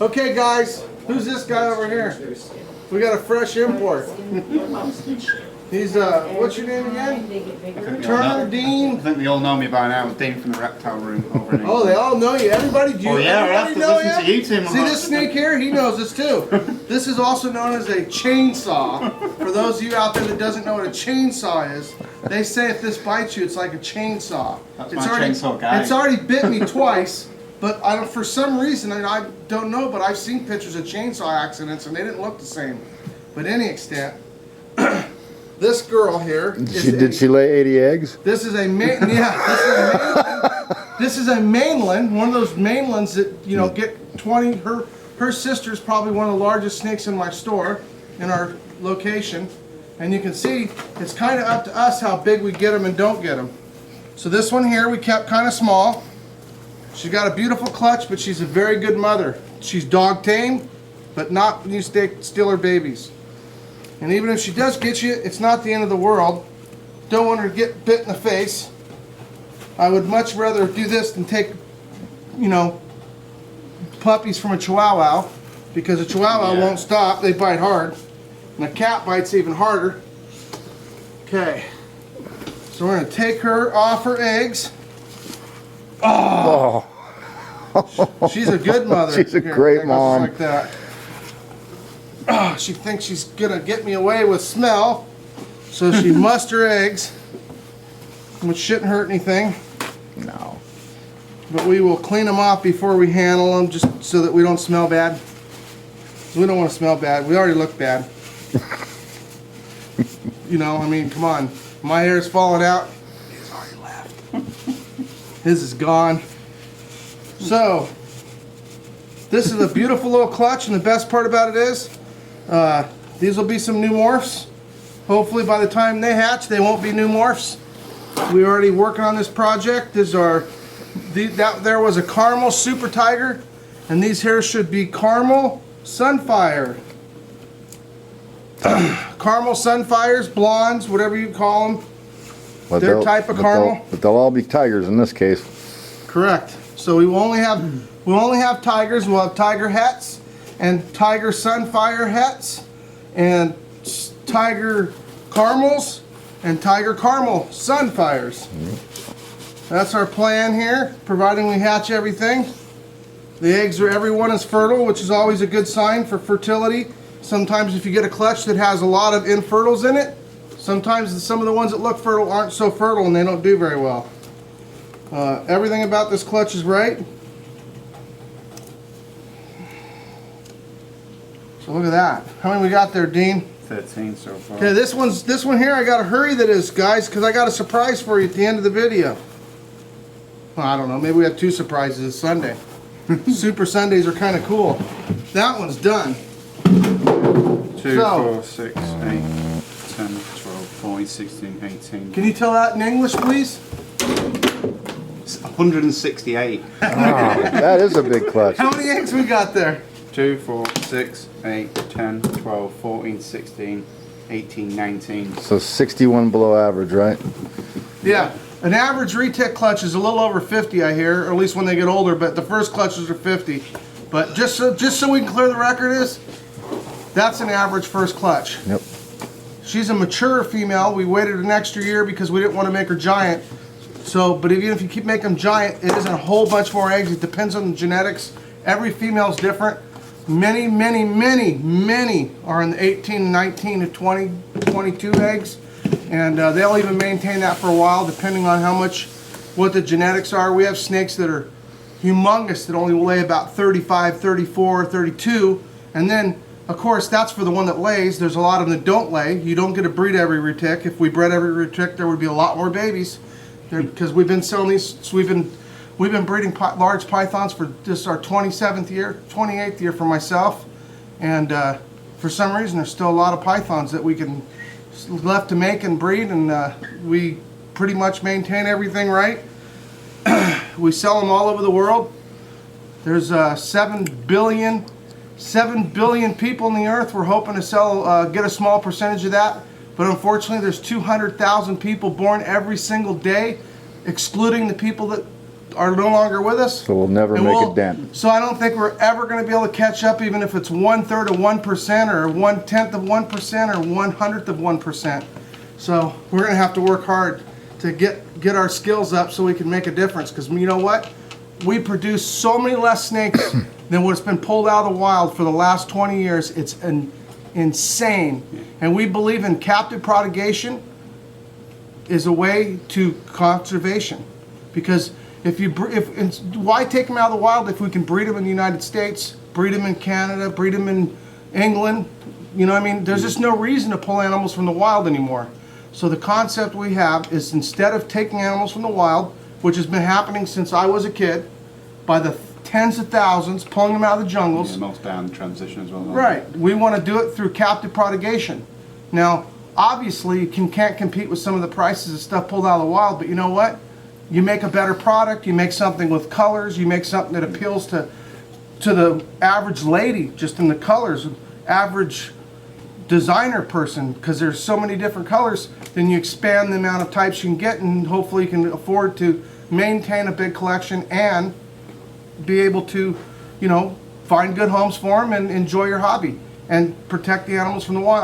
Okay, guys, who's this guy over here? We got a fresh import. He's what's your name again? Turner Dean. I think they all know me by now. Dean from the Reptile room over in Oh, they all know you. Everybody, do you? Oh yeah, I have to know listen to you, Tim. See this snake here? He knows this too. This is also known as a chainsaw. For those of you out there that doesn't know what a chainsaw is, they say if this bites you, it's like a chainsaw. That's it's my already, chainsaw guy. It's already bit me twice, but for some reason, I don't know, but I've seen pictures of chainsaw accidents and they didn't look the same. But any extent, this girl here. Did she lay 80 eggs? This is a this is a mainland, one of those mainlands that get 20. Her sister's probably one of the largest snakes in my store, in our location, and you can see it's kind of up to us how big we get them and don't get them. So this one here we kept kind of small. She's got a beautiful clutch, but she's a very good mother. She's dog tame, but not when you steal her babies. And even if she does get you, it's not the end of the world. Don't want her to get bit in the face. I would much rather do this than take, puppies from a Chihuahua, because a Chihuahua won't stop. They bite hard. And a cat bites even harder. Okay. So we're going to take her off her eggs. Oh. She's a good mother. She's a great mom. Like that. Oh, she thinks she's gonna get me away with smell, so she mussed her eggs, which shouldn't hurt anything. No. But we will clean them off before we handle them, just so that we don't smell bad. We don't want to smell bad. We already look bad. I mean, come on. My hair's falling out. His already left. His is gone. So, this is a beautiful little clutch, and the best part about it is, these will be some new morphs. Hopefully by the time they hatch, they won't be new morphs. We're already working on this project. There was a caramel super tiger, and these here should be caramel sunfire. Caramel sunfires, blondes, whatever you call them. Their type of caramel. But they'll all be tigers in this case. Correct. So we will only have tigers. We'll have tiger hets and tiger sunfire hets and tiger caramels and tiger caramel sunfires. That's our plan here, providing we hatch everything. The eggs everyone is fertile, which is always a good sign for fertility. Sometimes if you get a clutch that has a lot of infertiles in it, sometimes some of the ones that look fertile aren't so fertile and they don't do very well. Everything about this clutch is right. So look at that. How many we got there, Dean? 13 so far. Okay, this one here, I gotta hurry that is, guys, because I got a surprise for you at the end of the video. Well, I don't know, maybe we have 2 surprises this Sunday. Super Sundays are kind of cool. That one's done. 2, 4, 6, 8, 10, 12, 14, 16, 18. Can you tell that in English, please? 168. That is a big clutch. How many eggs we got there? 2, 4, 6, 8, 10, 12, 14, 16, 18, 19. So 61 below average, right? Yeah. An average retic clutch is a little over 50, I hear, or at least when they get older, but the first clutches are 50. But just so we can clear the record that's an average first clutch. Yep. She's a mature female. We waited an extra year because we didn't want to make her giant. So, but even if you keep making them giant, it isn't a whole bunch more eggs. It depends on the genetics. Every female's different. Many are in the 18, 19 to 20, 22 eggs. And they'll even maintain that for a while, depending on what the genetics are. We have snakes that are humongous that only lay about 35, 34, 32. And then, of course, that's for the one that lays. There's a lot of them that don't lay. You don't get to breed every retic. If we bred every retic, there would be a lot more babies. Because we've been selling these, so we've been breeding large pythons for this our 28th year for myself. And for some reason, there's still a lot of pythons that we can left to make and breed, and we pretty much maintain everything right. We sell them all over the world. There's 7 billion people on the earth. We're hoping to get a small percentage of that, but unfortunately there's 200,000 people born every single day, excluding the people that are no longer with us. So we'll never And make we'll- a dent. So I don't think we're ever going to be able to catch up, even if it's 1/3 of 1% or 1/10 of 1% or 1/100th of 1%. So we're going to have to work hard to get our skills up so we can make a difference. Because you know what? We produce so many less snakes than what's been pulled out of the wild for the last 20 years. It's insane. And we believe in captive propagation is a way to conservation. Because why take them out of the wild if we can breed them in the United States, breed them in Canada, breed them in England? You know what I mean? There's just no reason to pull animals from the wild anymore. So the concept we have is, instead of taking animals from the wild, which has been happening since I was a kid, by the tens of thousands, pulling them out of the jungles. Yeah, meltdown transition as well. Right. We want to do it through captive propagation. Now, obviously, you can't compete with some of the prices of stuff pulled out of the wild, but you know what? You make a better product, you make something with colors, you make something that appeals to the average lady, just in the colors, average designer person, because there's so many different colors, then you expand the amount of types you can get, and hopefully you can afford to maintain a big collection and be able to, you know, find good homes for them and enjoy your hobby and protect the animals from the wild.